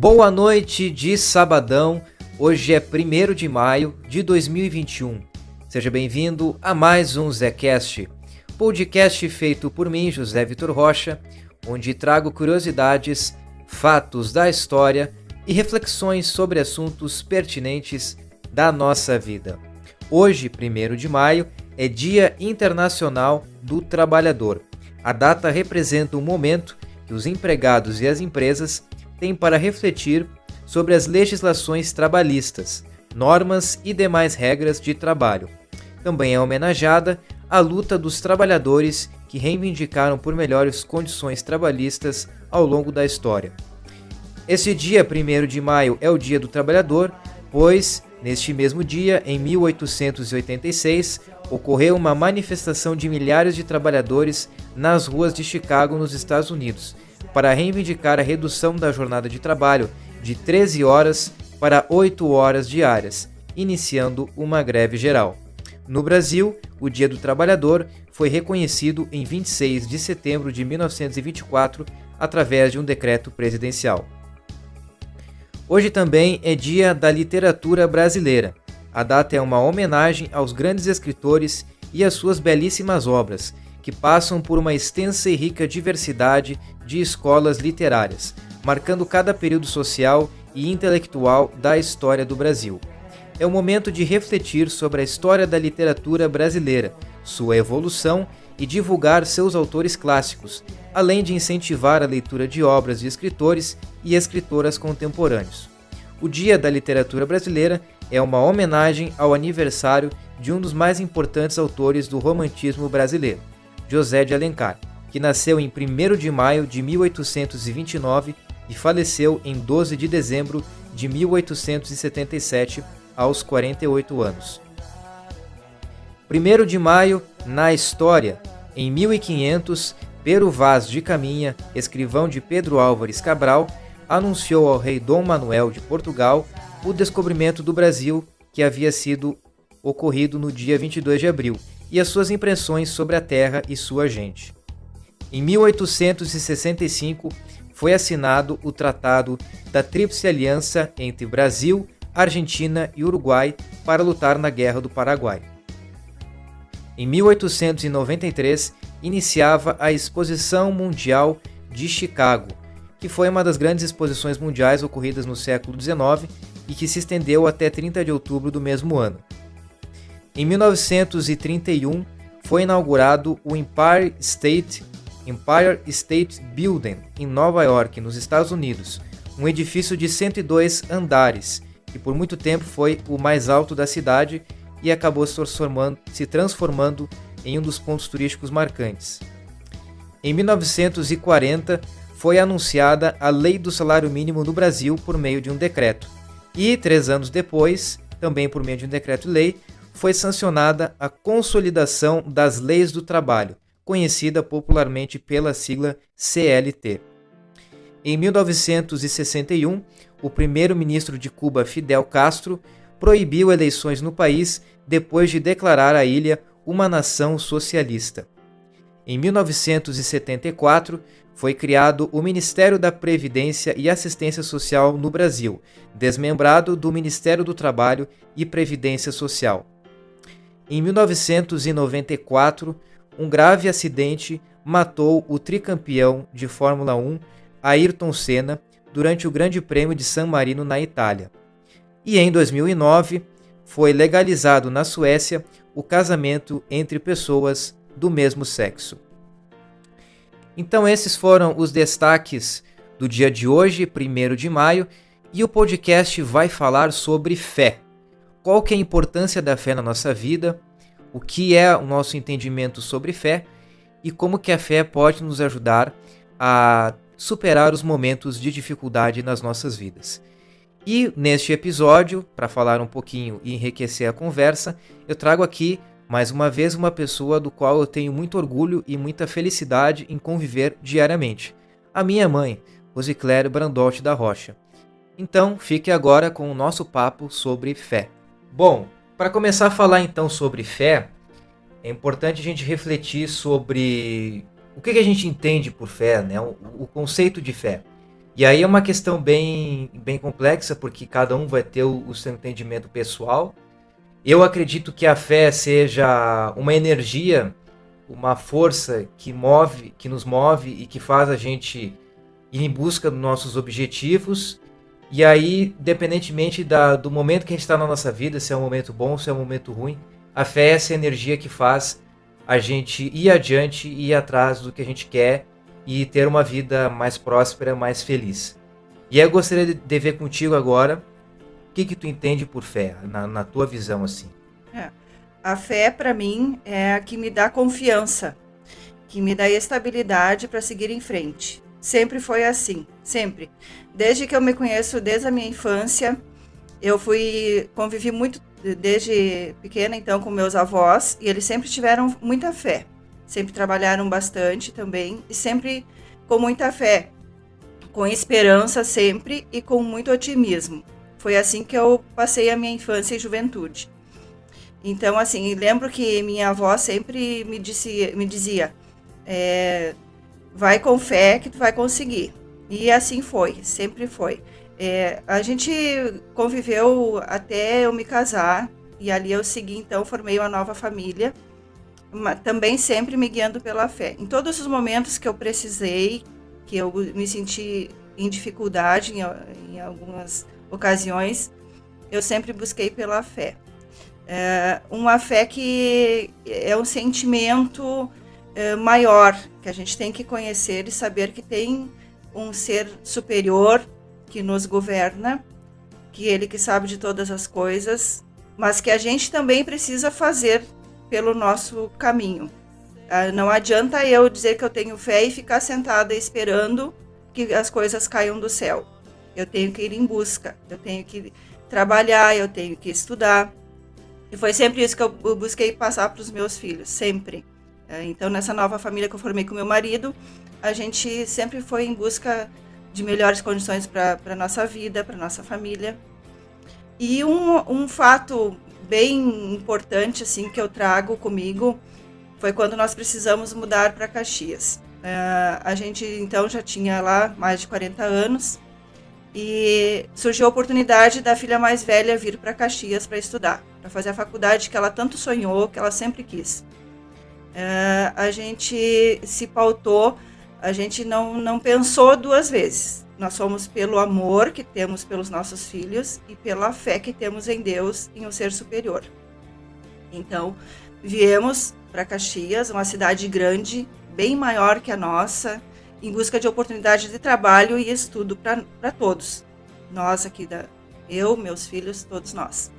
Boa noite de sabadão, hoje é 1º de maio de 2021. Seja bem-vindo a mais um Zecast, podcast feito por mim, José Vitor Rocha, onde trago curiosidades, fatos da história e reflexões sobre assuntos pertinentes da nossa vida. Hoje, 1º de maio, é Dia Internacional do Trabalhador. A data representa um momento que os empregados e as empresas têm para refletir sobre as legislações trabalhistas, normas e demais regras de trabalho. Também é homenageada a luta dos trabalhadores que reivindicaram por melhores condições trabalhistas ao longo da história. Este dia, 1º de maio, é o Dia do Trabalhador, pois, neste mesmo dia, em 1886, ocorreu uma manifestação de milhares de trabalhadores nas ruas de Chicago, nos Estados Unidos, para reivindicar a redução da jornada de trabalho de 13 horas para 8 horas diárias, iniciando uma greve geral. No Brasil, o Dia do Trabalhador foi reconhecido em 26 de setembro de 1924, através de um decreto presidencial. Hoje também é Dia da Literatura Brasileira. A data é uma homenagem aos grandes escritores e às suas belíssimas obras, que passam por uma extensa e rica diversidade de escolas literárias, marcando cada período social e intelectual da história do Brasil. É o momento de refletir sobre a história da literatura brasileira, sua evolução e divulgar seus autores clássicos, além de incentivar a leitura de obras de escritores e escritoras contemporâneos. O Dia da Literatura Brasileira é uma homenagem ao aniversário de um dos mais importantes autores do romantismo brasileiro, José de Alencar, que nasceu em 1º de maio de 1829 e faleceu em 12 de dezembro de 1877, aos 48 anos. 1º de maio, na história, em 1500, Pero Vaz de Caminha, escrivão de Pedro Álvares Cabral, anunciou ao rei Dom Manuel de Portugal o descobrimento do Brasil, que havia sido ocorrido no dia 22 de abril, e as suas impressões sobre a terra e sua gente. Em 1865, foi assinado o Tratado da Tríplice Aliança entre Brasil, Argentina e Uruguai para lutar na Guerra do Paraguai. Em 1893, iniciava a Exposição Mundial de Chicago, que foi uma das grandes exposições mundiais ocorridas no século XIX e que se estendeu até 30 de outubro do mesmo ano. Em 1931, foi inaugurado o Empire State Building, em Nova York, nos Estados Unidos, um edifício de 102 andares, que por muito tempo foi o mais alto da cidade e acabou se transformando em um dos pontos turísticos marcantes. Em 1940, foi anunciada a Lei do Salário Mínimo no Brasil por meio de um decreto. E, 3 anos depois, também por meio de um decreto-lei, foi sancionada a Consolidação das Leis do Trabalho, conhecida popularmente pela sigla CLT. Em 1961, o primeiro-ministro de Cuba, Fidel Castro, proibiu eleições no país depois de declarar a ilha uma nação socialista. Em 1974, foi criado o Ministério da Previdência e Assistência Social no Brasil, desmembrado do Ministério do Trabalho e Previdência Social. Em 1994, um grave acidente matou o tricampeão de Fórmula 1, Ayrton Senna, durante o Grande Prêmio de San Marino, na Itália. E em 2009, foi legalizado na Suécia o casamento entre pessoas do mesmo sexo. Então esses foram os destaques do dia de hoje, 1º de maio, e o podcast vai falar sobre fé. Qual que é a importância da fé na nossa vida, o que é o nosso entendimento sobre fé e como que a fé pode nos ajudar a superar os momentos de dificuldade nas nossas vidas. E neste episódio, para falar um pouquinho e enriquecer a conversa, eu trago aqui mais uma vez uma pessoa do qual eu tenho muito orgulho e muita felicidade em conviver diariamente. A minha mãe, Rosiclério Brandolt da Rocha. Então, fique agora com o nosso papo sobre fé. Bom, para começar a falar então sobre fé, é importante a gente refletir sobre o que a gente entende por fé, né? O conceito de fé. E aí é uma questão bem complexa, porque cada um vai ter o seu entendimento pessoal. Eu acredito que a fé seja uma energia, uma força que nos move e que faz a gente ir em busca dos nossos objetivos. E aí, independentemente do momento que a gente está na nossa vida, se é um momento bom, se é um momento ruim, a fé é essa energia que faz a gente ir adiante e ir atrás do que a gente quer e ter uma vida mais próspera, mais feliz. E aí eu gostaria de ver contigo agora o que tu entende por fé, na tua visão assim. A fé, para mim, é a que me dá confiança, que me dá estabilidade para seguir em frente. Sempre foi assim, sempre. Desde que eu me conheço, desde a minha infância, convivi muito desde pequena, então, com meus avós, e eles sempre tiveram muita fé. Sempre trabalharam bastante também, e sempre com muita fé, com esperança sempre e com muito otimismo. Foi assim que eu passei a minha infância e juventude. Então, assim, lembro que minha avó sempre me dizia vai com fé que tu vai conseguir. E assim foi, sempre foi. A gente conviveu até eu me casar, e ali eu segui, então, formei uma nova família, também sempre me guiando pela fé. Em todos os momentos que eu precisei, que eu me senti em dificuldade em algumas ocasiões, eu sempre busquei pela fé. Uma fé que é um sentimento maior, que a gente tem que conhecer e saber que tem um ser superior que nos governa, que ele que sabe de todas as coisas, mas que a gente também precisa fazer pelo nosso caminho. Não adianta eu dizer que eu tenho fé e ficar sentada esperando que as coisas caiam do céu. Eu tenho que ir em busca, eu tenho que trabalhar, eu tenho que estudar. E foi sempre isso que eu busquei passar para os meus filhos, sempre. Então, nessa nova família que eu formei com meu marido, a gente sempre foi em busca de melhores condições para a nossa vida, para a nossa família. E um fato bem importante assim, que eu trago comigo foi quando nós precisamos mudar para Caxias. A gente, então, já tinha lá mais de 40 anos e surgiu a oportunidade da filha mais velha vir para Caxias para estudar, para fazer a faculdade que ela tanto sonhou, que ela sempre quis. A gente se pautou, a gente não pensou duas vezes. Nós fomos pelo amor que temos pelos nossos filhos e pela fé que temos em Deus, em um ser superior. Então, viemos para Caxias, uma cidade grande, bem maior que a nossa, em busca de oportunidade de trabalho e estudo para todos. Nós aqui, eu, meus filhos, todos nós.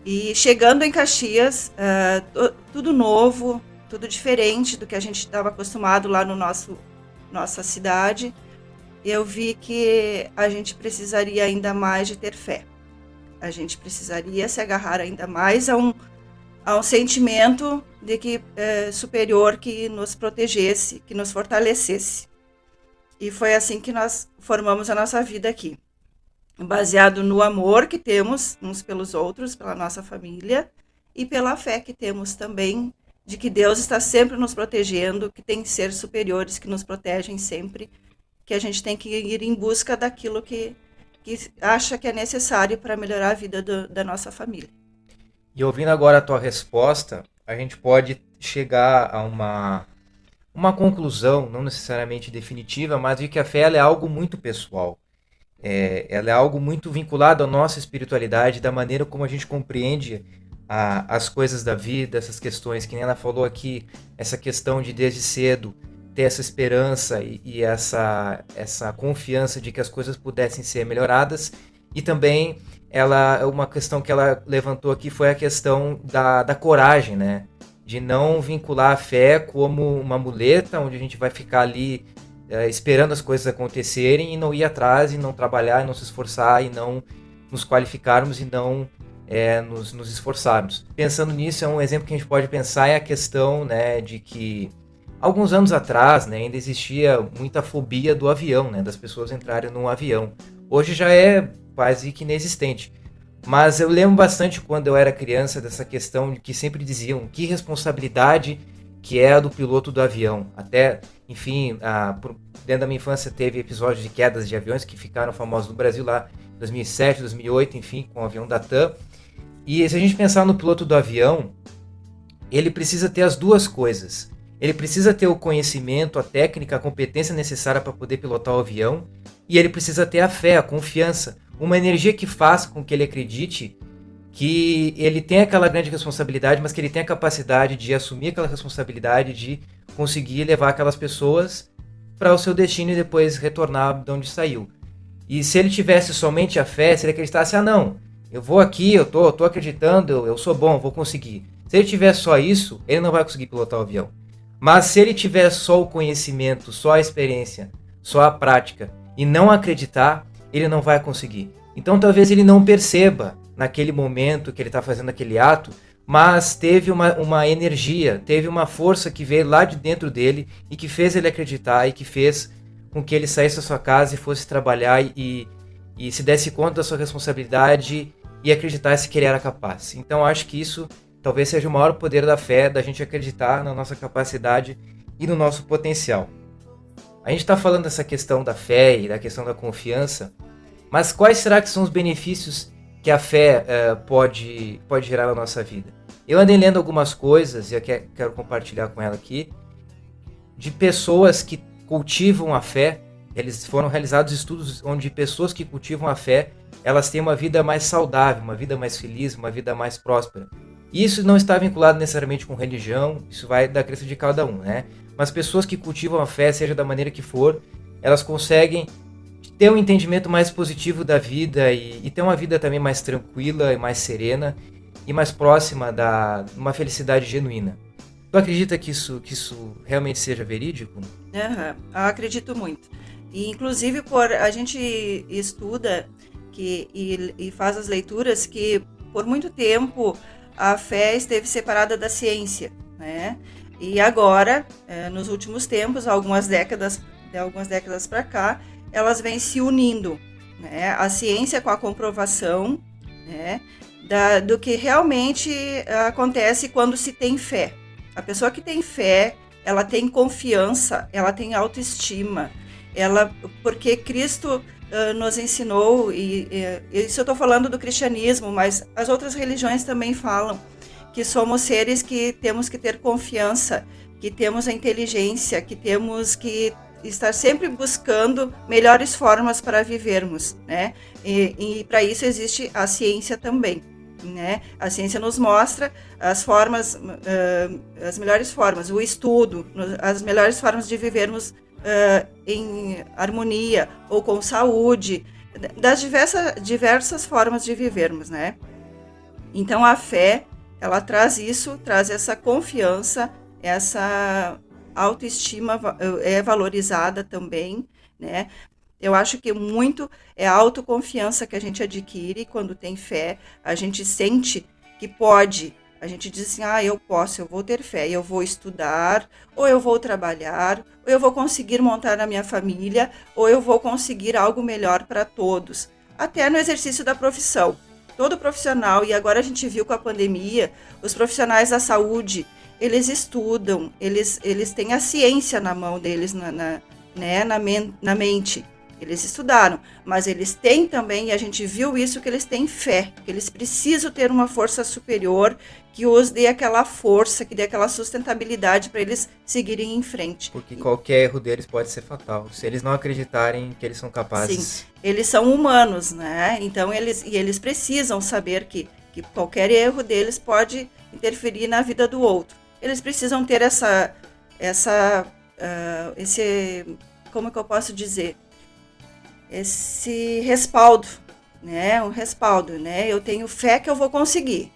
E chegando em Caxias, tudo novo, tudo diferente do que a gente estava acostumado lá no nossa cidade, eu vi que a gente precisaria ainda mais de ter fé. A gente precisaria se agarrar ainda mais a um sentimento de que superior que nos protegesse, que nos fortalecesse. E foi assim que nós formamos a nossa vida aqui, baseado no amor que temos uns pelos outros, pela nossa família, e pela fé que temos também, de que Deus está sempre nos protegendo, que tem seres superiores que nos protegem sempre, que a gente tem que ir em busca daquilo que acha que é necessário para melhorar a vida da nossa família. E ouvindo agora a tua resposta, a gente pode chegar a uma conclusão, não necessariamente definitiva, mas de que a fé ela é algo muito pessoal. Ela é algo muito vinculado à nossa espiritualidade, da maneira como a gente compreende as coisas da vida, essas questões, que nem ela falou aqui, essa questão de desde cedo ter essa esperança e essa confiança de que as coisas pudessem ser melhoradas. E também uma questão que ela levantou aqui foi a questão da coragem, né? De não vincular a fé como uma muleta, onde a gente vai ficar ali esperando as coisas acontecerem e não ir atrás, e não trabalhar, e não se esforçar, e não nos qualificarmos, e não nos esforçarmos. Pensando nisso, um exemplo que a gente pode pensar é a questão, né, de que alguns anos atrás, né, ainda existia muita fobia do avião, né, das pessoas entrarem num avião. Hoje já é quase que inexistente. Mas eu lembro bastante quando eu era criança dessa questão de que sempre diziam que responsabilidade que é a do piloto do avião. Até, enfim, dentro da minha infância teve episódios de quedas de aviões que ficaram famosos no Brasil lá em 2007, 2008, enfim, com o avião da TAM. E se a gente pensar no piloto do avião, ele precisa ter as duas coisas. Ele precisa ter o conhecimento, a técnica, a competência necessária para poder pilotar o avião, e ele precisa ter a fé, a confiança, uma energia que faça com que ele acredite que ele tem aquela grande responsabilidade, mas que ele tem a capacidade de assumir aquela responsabilidade, de conseguir levar aquelas pessoas para o seu destino e depois retornar de onde saiu. E se ele tivesse somente a fé, se ele acreditasse, não, eu vou aqui, eu tô acreditando, eu sou bom, vou conseguir. Se ele tiver só isso, ele não vai conseguir pilotar o avião. Mas se ele tiver só o conhecimento, só a experiência, só a prática e não acreditar, ele não vai conseguir. Então talvez ele não perceba naquele momento que ele está fazendo aquele ato, mas teve uma energia, teve uma força que veio lá de dentro dele e que fez ele acreditar e que fez com que ele saísse da sua casa e fosse trabalhar e se desse conta da sua responsabilidade e acreditasse que ele era capaz. Então acho que isso talvez seja o maior poder da fé, da gente acreditar na nossa capacidade e no nosso potencial. A gente está falando dessa questão da fé e da questão da confiança, mas quais será que são os benefícios que a fé pode gerar na nossa vida? Eu andei lendo algumas coisas e eu quero compartilhar com ela aqui, de pessoas que cultivam a fé. Eles foram realizados estudos onde pessoas que cultivam a fé, elas têm uma vida mais saudável, uma vida mais feliz, uma vida mais próspera. E isso não está vinculado necessariamente com religião, isso vai da crença de cada um, né? Mas pessoas que cultivam a fé, seja da maneira que for, elas conseguem ter um entendimento mais positivo da vida e ter uma vida também mais tranquila e mais serena e mais próxima de uma felicidade genuína. Tu acredita que isso realmente seja verídico? Eu acredito muito. E, inclusive, a gente estuda e faz as leituras que, por muito tempo, a fé esteve separada da ciência, né? E agora, nos últimos tempos, algumas décadas para cá, elas vêm se unindo, né? A ciência com a comprovação, né, do que realmente acontece quando se tem fé. A pessoa que tem fé, ela tem confiança, ela tem autoestima, porque Cristo nos ensinou, e isso eu estou falando do cristianismo, mas as outras religiões também falam que somos seres que temos que ter confiança, que temos a inteligência, que temos que estar sempre buscando melhores formas para vivermos, né? E para isso existe a ciência também, né? A ciência nos mostra as formas, as melhores formas, o estudo, as melhores formas de vivermos em harmonia ou com saúde, das diversas formas de vivermos, né? Então a fé, ela traz isso, traz essa confiança, essa autoestima é valorizada também, né? Eu acho que muito é a autoconfiança que a gente adquire quando tem fé, a gente sente que pode, a gente diz assim, eu posso, eu vou ter fé, eu vou estudar, ou eu vou trabalhar, ou eu vou conseguir montar a minha família, ou eu vou conseguir algo melhor para todos, até no exercício da profissão. Todo profissional, e agora a gente viu com a pandemia, os profissionais da saúde, eles estudam, eles têm a ciência na mão deles, na mente. Eles estudaram, mas eles têm também, e a gente viu isso, que eles têm fé, que eles precisam ter uma força superior que os dê aquela força, que dê aquela sustentabilidade para eles seguirem em frente. Porque qualquer erro deles pode ser fatal, se eles não acreditarem que eles são capazes. Sim, eles são humanos, né? Então eles precisam saber que qualquer erro deles pode interferir na vida do outro. Eles precisam ter esse, como que eu posso dizer? Esse respaldo, né? Um respaldo, né? Eu tenho fé que eu vou conseguir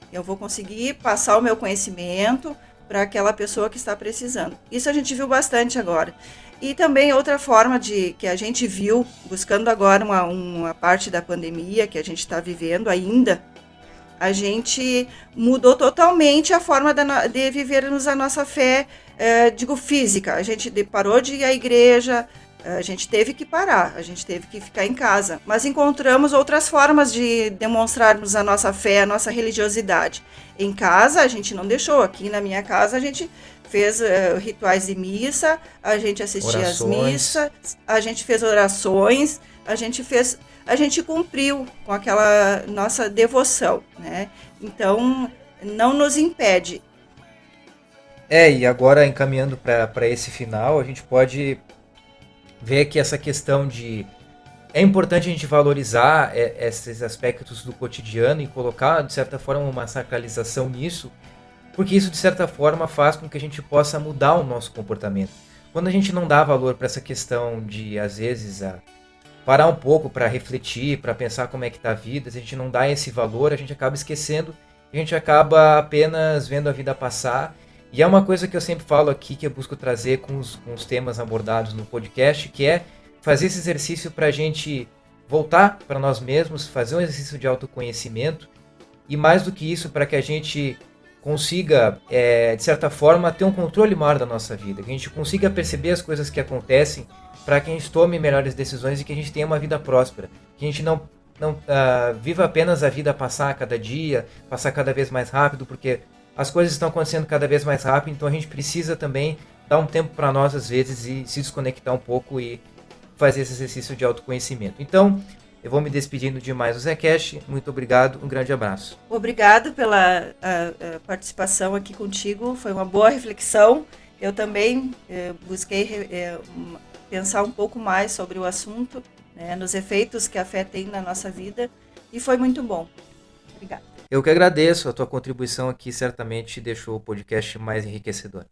passar o meu conhecimento para aquela pessoa que está precisando. Isso a gente viu bastante agora. E também outra forma que a gente viu, buscando agora uma parte da pandemia que a gente está vivendo ainda, a gente mudou totalmente a forma de vivermos a nossa fé, física. A gente parou de ir à igreja, A gente teve que parar, a gente teve que ficar em casa, mas encontramos outras formas de demonstrarmos a nossa fé, a nossa religiosidade. Em casa, a gente não deixou. Aqui na minha casa, a gente fez rituais de missa, a gente assistia às missas, a gente fez orações, a gente cumpriu com aquela nossa devoção, né? Então, não nos impede. E agora encaminhando para esse final, a gente pode ver que essa questão de... É importante a gente valorizar esses aspectos do cotidiano e colocar, de certa forma, uma sacralização nisso, porque isso, de certa forma, faz com que a gente possa mudar o nosso comportamento. Quando a gente não dá valor para essa questão de, às vezes, parar um pouco para refletir, para pensar como é que está a vida, se a gente não dá esse valor, a gente acaba esquecendo, a gente acaba apenas vendo a vida passar. E é uma coisa que eu sempre falo aqui, que eu busco trazer com os temas abordados no podcast, que é fazer esse exercício para a gente voltar para nós mesmos, fazer um exercício de autoconhecimento, e mais do que isso, para que a gente consiga, de certa forma, ter um controle maior da nossa vida, que a gente consiga perceber as coisas que acontecem, para que a gente tome melhores decisões e que a gente tenha uma vida próspera, que a gente não viva apenas a vida passar a cada dia, passar cada vez mais rápido, porque as coisas estão acontecendo cada vez mais rápido, então a gente precisa também dar um tempo para nós, às vezes, e se desconectar um pouco e fazer esse exercício de autoconhecimento. Então, eu vou me despedindo de mais o Zecast. Muito obrigado, um grande abraço. Obrigado pela participação aqui contigo, foi uma boa reflexão. Eu também busquei pensar um pouco mais sobre o assunto, né, nos efeitos que a fé tem na nossa vida, e foi muito bom. Obrigada. Eu que agradeço, a tua contribuição aqui certamente deixou o podcast mais enriquecedor.